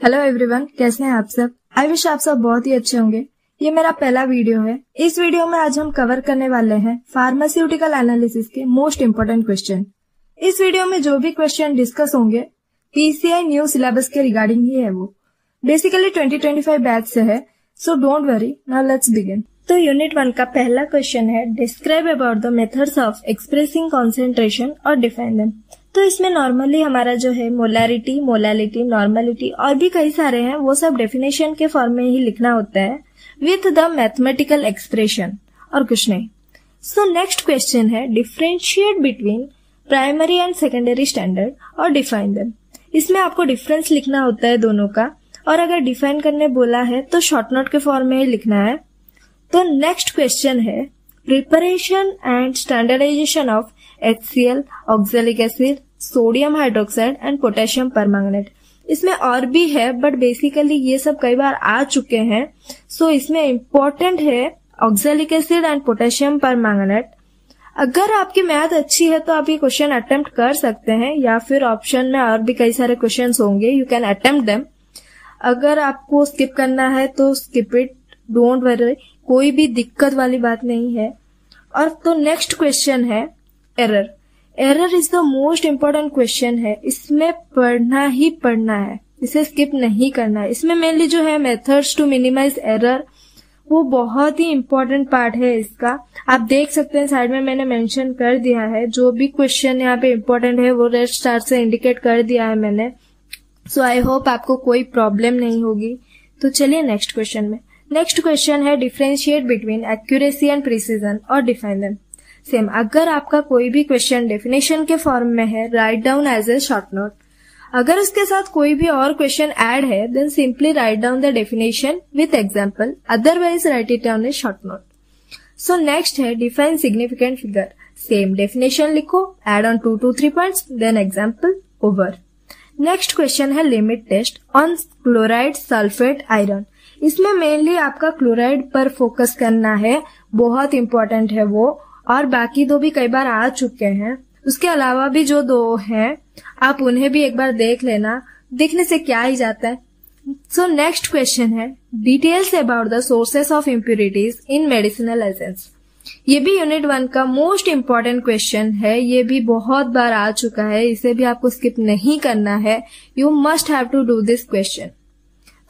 Hello everyone, कैसे हैं आप सब। आई विश आप सब बहुत ही अच्छे होंगे। ये मेरा पहला वीडियो है। इस वीडियो में आज हम कवर करने वाले हैं फार्मास्यूटिकल एनालिसिस के मोस्ट इम्पोर्टेंट क्वेश्चन। इस वीडियो में जो भी क्वेश्चन डिस्कस होंगे पीसीआई न्यू सिलेबस के रिगार्डिंग ही है। वो बेसिकली 2025 बैच से है, so don't worry. Now let's begin. तो यूनिट 1 का पहला क्वेश्चन है describe about the methods of expressing concentration और डिफाइन देम। तो इसमें नॉर्मली हमारा जो है मोलारिटी, मोलालिटी, नॉर्मलिटी और भी कई सारे हैं, वो सब डेफिनेशन के फॉर्म में ही लिखना होता है विथ द मैथमेटिकल एक्सप्रेशन, और कुछ नहीं। सो नेक्स्ट क्वेश्चन है differentiate between primary and secondary standard और डिफाइन देम। इसमें आपको डिफरेंस लिखना होता है दोनों का, और अगर डिफाइन करने बोला है तो शॉर्ट नोट के फॉर्म में ही लिखना है। तो नेक्स्ट क्वेश्चन है preparation and standardisation of HCl, oxalic acid, sodium hydroxide and potassium permanganate. इसमें और भी है बट बेसिकली ये सब कई बार आ चुके हैं, सो इसमें इम्पोर्टेंट है oxalic acid and potassium permanganate. अगर आपकी मैथ अच्छी है तो आप ये क्वेश्चन अटेम्प्ट कर सकते हैं, या फिर ऑप्शन में और भी कई सारे क्वेश्चंस होंगे, यू कैन अटेम्प्ट देम। अगर आपको स्किप करना है तो स्किप इट, डोंट वरी, कोई भी दिक्कत वाली बात नहीं है। और तो नेक्स्ट क्वेश्चन है error. Error is the most important question है। इसमें पढ़ना ही पढ़ना है, इसे स्किप नहीं करना है। इसमें मेनली जो है मेथड्स टू मिनिमाइज एरर, वो बहुत ही इम्पोर्टेंट पार्ट है इसका। आप देख सकते हैं साइड में मैंने मेंशन कर दिया है, जो भी क्वेश्चन यहाँ पे इम्पोर्टेंट है वो रेड स्टार से इंडिकेट कर दिया है मैंने। सो आई होप आपको कोई प्रॉब्लम नहीं होगी। तो चलिए नेक्स्ट क्वेश्चन में। नेक्स्ट क्वेश्चन है differentiate between accuracy and precision और डिफाइन देम। सेम, अगर आपका कोई भी क्वेश्चन डेफिनेशन के फॉर्म में है, write down as a short note. अगर उसके साथ कोई भी और क्वेश्चन ऐड है then simply write down the definition with example, otherwise write it down a short note. So next है define significant figure. Same definition लिखो, add on 2 to 3 points, then example, over. Next question है limit test on chloride, sulphate, iron. इसमें mainly आपका chloride पर focus करना है, बहुत important है वो, और बाकी दो भी कई बार आ चुके हैं। उसके अलावा भी जो दो हैं आप उन्हें भी एक बार देख लेना, देखने से क्या ही जाता है। सो नेक्स्ट क्वेश्चन है details about the sources of impurities in medicinal essence. ये भी यूनिट 1 का मोस्ट इम्पोर्टेंट क्वेश्चन है, ये भी बहुत बार आ चुका है, इसे भी आपको स्किप नहीं करना है। You must have to do this question.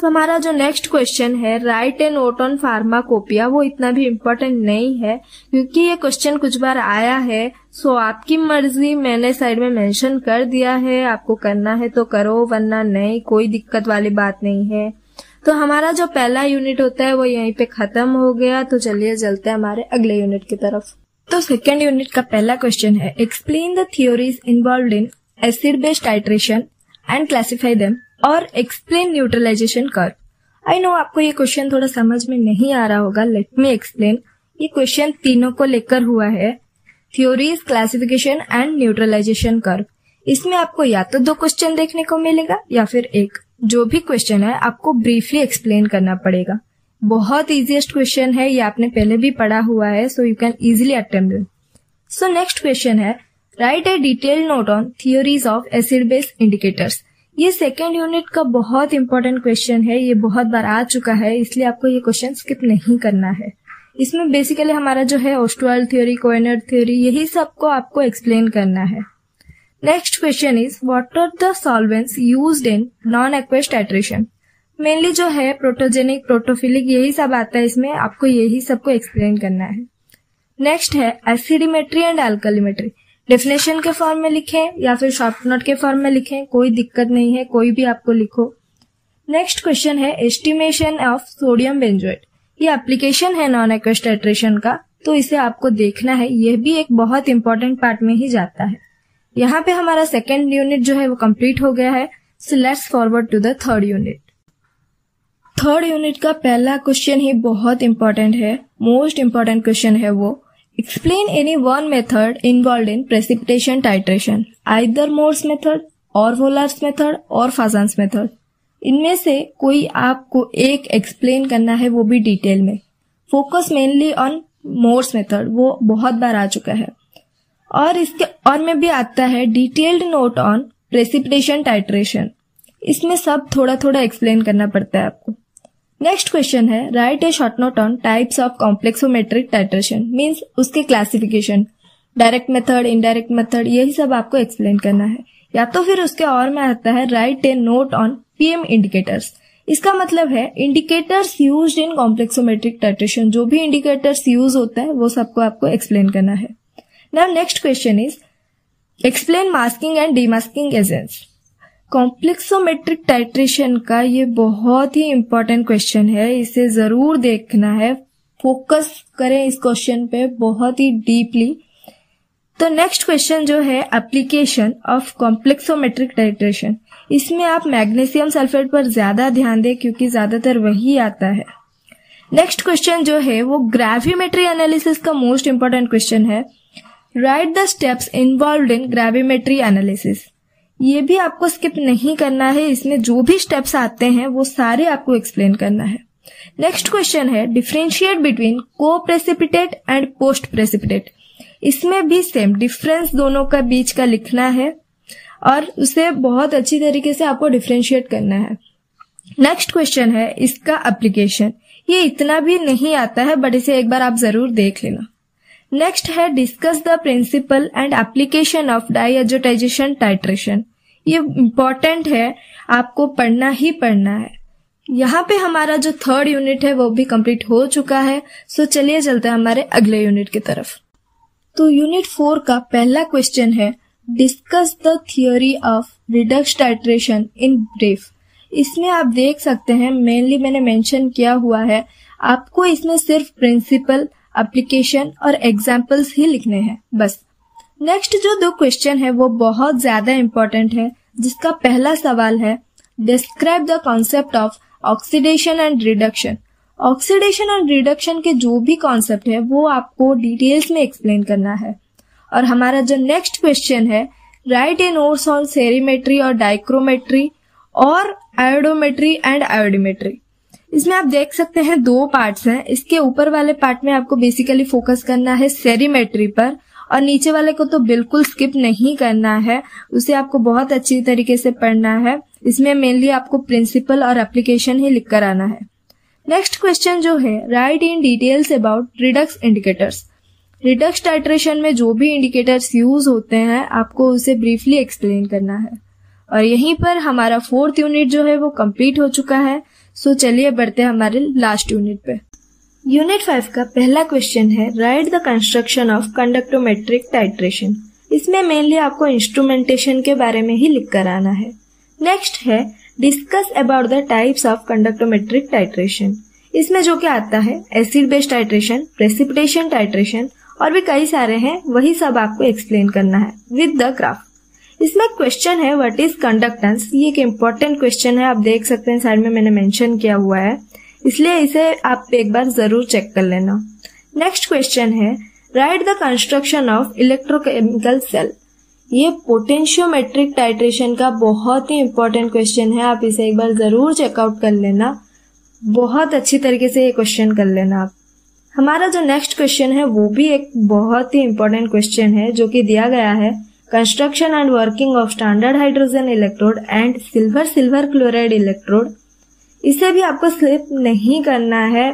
तो हमारा जो नेक्स्ट क्वेश्चन है write a note on pharmacopoeia, वो इतना भी इम्पोर्टेंट नहीं है क्योंकि ये क्वेश्चन कुछ बार आया है। सो आपकी मर्जी, मैंने साइड में मेंशन कर दिया है, आपको करना है तो करो, वरना नहीं, कोई दिक्कत वाली बात नहीं है। तो हमारा जो पहला यूनिट होता है वो यहीं पे खत्म हो गया। तो चलिए चलते हैं हमारे अगले यूनिट की तरफ। तो सेकेंड यूनिट का पहला क्वेश्चन है explain the theories involved in acid based titration and classify them और explain neutralisation curve. I know आपको ये क्वेश्चन थोड़ा समझ में नहीं आ रहा होगा, लेट मी एक्सप्लेन। ये क्वेश्चन तीनों को लेकर हुआ है, theories, classification and neutralisation curve. इसमें आपको या तो 2 क्वेश्चन देखने को मिलेगा या फिर 1। जो भी क्वेश्चन है आपको ब्रीफली एक्सप्लेन करना पड़ेगा। बहुत इजीएस्ट क्वेश्चन है, ये आपने पहले भी पढ़ा हुआ है, so you can easily attempt it. So next question है write a detailed note on theories of acid base indicators. ये सेकेंड यूनिट का बहुत इंपॉर्टेंट क्वेश्चन है, ये बहुत बार आ चुका है, इसलिए आपको ये क्वेश्चन स्किप नहीं करना है। इसमें बेसिकली हमारा जो है ओस्टवाल्ड थ्योरी, कोहेनर थ्योरी, यही सबको आपको एक्सप्लेन करना है। Next question is what are the solvents used in non aqueous titration. Mainly जो है प्रोटोजेनिक, प्रोटोफिलिक, यही सब आता है इसमें, आपको यही सबको एक्सप्लेन करना है। नेक्स्ट है एसिडिमेट्री एंड अल्कलीमेट्री। डेफिनेशन के फॉर्म में लिखें या फिर शॉर्ट नोट के फॉर्म में लिखें, कोई दिक्कत नहीं है, कोई भी आपको लिखो। नेक्स्ट क्वेश्चन है एस्टिमेशन ऑफ सोडियम बेंजोएट। ये एप्लीकेशन है नॉन एक्वस टाइट्रेशन का, तो इसे आपको देखना है, यह भी एक बहुत इंपॉर्टेंट पार्ट में ही जाता है। यहाँ पे हमारा सेकेंड यूनिट जो है वो कंप्लीट हो गया है। So let's forward to the third unit. Third unit का पहला क्वेश्चन ही बहुत इंपॉर्टेंट है, मोस्ट इंपॉर्टेंट क्वेश्चन है वो explain any one method involve in precipitation titration, either Mohr's method और वोलार्स मेथड और फाजान्स मेथड। इनमें से कोई आपको एक एक्सप्लेन करना है, वो भी डिटेल में। Focus mainly on Mohr's method, वो बहुत बार आ चुका है। और इसके और में भी आता है detailed note on precipitation titration. इसमें सब थोड़ा थोड़ा एक्सप्लेन करना पड़ता है आपको। नेक्स्ट क्वेश्चन है write a short note on types of complexometric titration, means उसके classification, direct method, indirect method, यही सब आपको एक्सप्लेन करना है। या तो फिर उसके और में आता है write a note on PM indicators. इसका मतलब है indicators used in complexometric titration, जो भी इंडिकेटर्स यूज होता है वो सबको आपको एक्सप्लेन करना है। Now next question is explain masking and demasking agents. Complexometric titration का ये बहुत ही इंपॉर्टेंट क्वेश्चन है, इसे जरूर देखना है, फोकस करें इस क्वेश्चन पे बहुत ही डीपली। तो नेक्स्ट क्वेश्चन जो है एप्लीकेशन ऑफ कॉम्प्लेक्सोमेट्रिक टाइट्रेशन, इसमें आप मैग्नीशियम सल्फेट पर ज्यादा ध्यान दें क्योंकि ज्यादातर वही आता है। नेक्स्ट क्वेश्चन जो है वो ग्रेविमेट्री एनालिसिस का मोस्ट इंपोर्टेंट क्वेश्चन है। Write the steps involved in gravimetry analysis. ये भी आपको स्किप नहीं करना है, इसमें जो भी स्टेप्स आते हैं वो सारे आपको एक्सप्लेन करना है। नेक्स्ट क्वेश्चन है डिफरेंशिएट बिटवीन को प्रेसिपिटेट एंड पोस्ट प्रेसिपिटेट। इसमें भी सेम डिफरेंस दोनों का बीच का लिखना है और उसे बहुत अच्छी तरीके से आपको डिफरेंशिएट करना है। नेक्स्ट क्वेश्चन है इसका एप्लीकेशन। ये इतना भी नहीं आता है बट इसे एक बार आप जरूर देख लेना। नेक्स्ट है discuss the principle and application of diazotisation titration. ये इम्पोर्टेंट है, आपको पढ़ना ही पढ़ना है। यहाँ पे हमारा जो थर्ड यूनिट है वो भी कंप्लीट हो चुका है। सो चलिए चलते हैं हमारे अगले यूनिट की तरफ। तो यूनिट 4 का पहला क्वेश्चन है discuss the theory of Redux titration in brief. इसमें आप देख सकते हैं मेनली मैंने मेंशन किया हुआ है, आपको इसमें सिर्फ प्रिंसिपल, एप्लीकेशन और एग्जाम्पल्स ही लिखने हैं बस। नेक्स्ट जो 2 क्वेश्चन है वो बहुत ज्यादा इंपॉर्टेंट है, जिसका पहला सवाल है describe the concept of oxidation and reduction. Oxidation and reduction के जो भी कॉन्सेप्ट है वो आपको डिटेल्स में एक्सप्लेन करना है। और हमारा जो नेक्स्ट क्वेश्चन है राइट ए नोट्स ऑन सेरीमेट्री और डाइक्रोमेट्री और आयोडोमेट्री एंड आयोडीमेट्री। इसमें आप देख सकते हैं 2 पार्ट्स हैं। इसके ऊपर वाले पार्ट में आपको बेसिकली फोकस करना है सेरीमेट्री पर और नीचे वाले को तो बिल्कुल स्किप नहीं करना है, उसे आपको बहुत अच्छी तरीके से पढ़ना है। इसमें मेनली आपको प्रिंसिपल और एप्लीकेशन ही लिख कर आना है। नेक्स्ट क्वेश्चन जो है right in details about Redux indicators. Redux titration में जो भी इंडिकेटर्स यूज होते हैं आपको उसे ब्रीफली एक्सप्लेन करना है। और यहीं पर हमारा 4th यूनिट जो है वो कंप्लीट हो चुका है। सो चलिए बढ़ते हैं हमारे लास्ट यूनिट पे। यूनिट 5 का पहला क्वेश्चन है write the construction of conductometric titration. इसमें मेनली आपको इंस्ट्रूमेंटेशन के बारे में ही लिख कर आना है। नेक्स्ट है discuss about the types of conductometric titration. इसमें जो क्या आता है acid based titration, precipitation titration और भी कई सारे हैं, वही सब आपको एक्सप्लेन करना है विद द ग्राफ। इसमें क्वेश्चन है व्हाट इज कंडक्टेंस। ये एक इम्पोर्टेंट क्वेश्चन है, आप देख सकते हैं साइड में मैंने मेंशन किया हुआ है, इसलिए इसे आप एक बार जरूर चेक कर लेना। नेक्स्ट क्वेश्चन है write the construction of electrochemical cell. ये पोटेंशियोमेट्रिक टाइट्रेशन का बहुत ही इंपॉर्टेंट क्वेश्चन है, आप इसे एक बार जरूर चेकआउट कर लेना, बहुत अच्छी तरीके से ये क्वेश्चन कर लेना आप। हमारा जो नेक्स्ट क्वेश्चन है वो भी एक बहुत ही इंपॉर्टेंट क्वेश्चन है जो कि दिया गया है construction and working of standard hydrogen electrode and silver chloride electrode. इसे भी आपको स्किप नहीं करना है,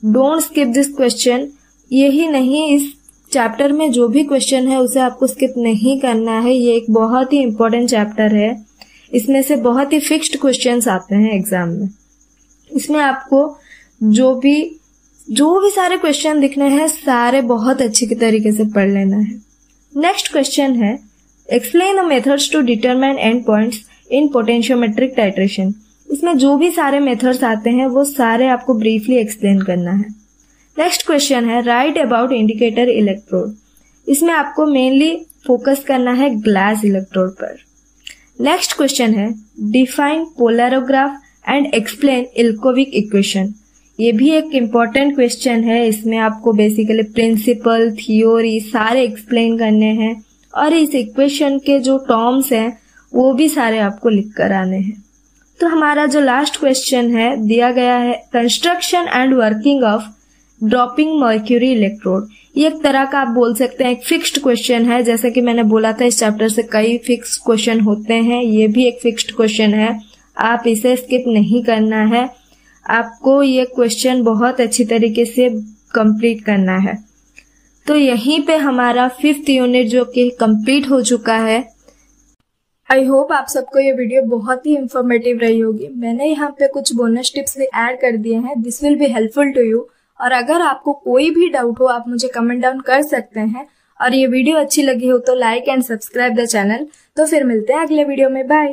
डोंट स्किप दिस क्वेश्चन। यही नहीं, इस चैप्टर में जो भी क्वेश्चन है उसे आपको स्किप नहीं करना है। ये एक बहुत ही इंपॉर्टेंट चैप्टर है, इसमें से बहुत ही फिक्स्ड क्वेश्चंस आते हैं एग्जाम में। इसमें आपको जो भी सारे क्वेश्चन दिखने हैं सारे बहुत अच्छी तरीके से पढ़ लेना है। नेक्स्ट क्वेश्चन है explain the methods to determine end points in potentiometric titration. इसमें जो भी सारे मेथड्स आते हैं वो सारे आपको ब्रीफली एक्सप्लेन करना है। नेक्स्ट क्वेश्चन है राइट अबाउट इंडिकेटर इलेक्ट्रोड। इसमें आपको मेनली फोकस करना है ग्लास इलेक्ट्रोड पर। नेक्स्ट क्वेश्चन है define polarograph and explain Ilkovic equation. ये भी एक इम्पॉर्टेंट क्वेश्चन है, इसमें आपको बेसिकली प्रिंसिपल, थियोरी सारे एक्सप्लेन करने हैं और इस इक्वेशन के जो टर्म्स हैं वो भी सारे आपको लिख कर आने हैं। तो हमारा जो लास्ट क्वेश्चन है दिया गया है construction and working of dropping mercury electrode. ये एक तरह का आप बोल सकते हैं एक फिक्स्ड क्वेश्चन है, जैसे कि मैंने बोला था इस चैप्टर से कई फिक्स्ड क्वेश्चन होते हैं, ये भी एक फिक्स्ड क्वेश्चन है आप इसे स्किप नहीं करना है। आपको ये क्वेश्चन बहुत अच्छी तरीके से कंप्लीट करना है। तो यहीं पे हमारा 5th यूनिट जो कि कंप्लीट हो चुका है। आई होप आप सबको ये वीडियो बहुत ही इंफॉर्मेटिव रही होगी। मैंने यहाँ पे कुछ बोनस टिप्स भी ऐड कर दिए हैं। This will be helpful to you. और अगर आपको कोई भी डाउट हो आप मुझे कमेंट डाउन कर सकते हैं। और ये वीडियो अच्छी लगी हो तो like and subscribe the channel. तो फिर मिलते हैं अगले वीडियो में। बाय।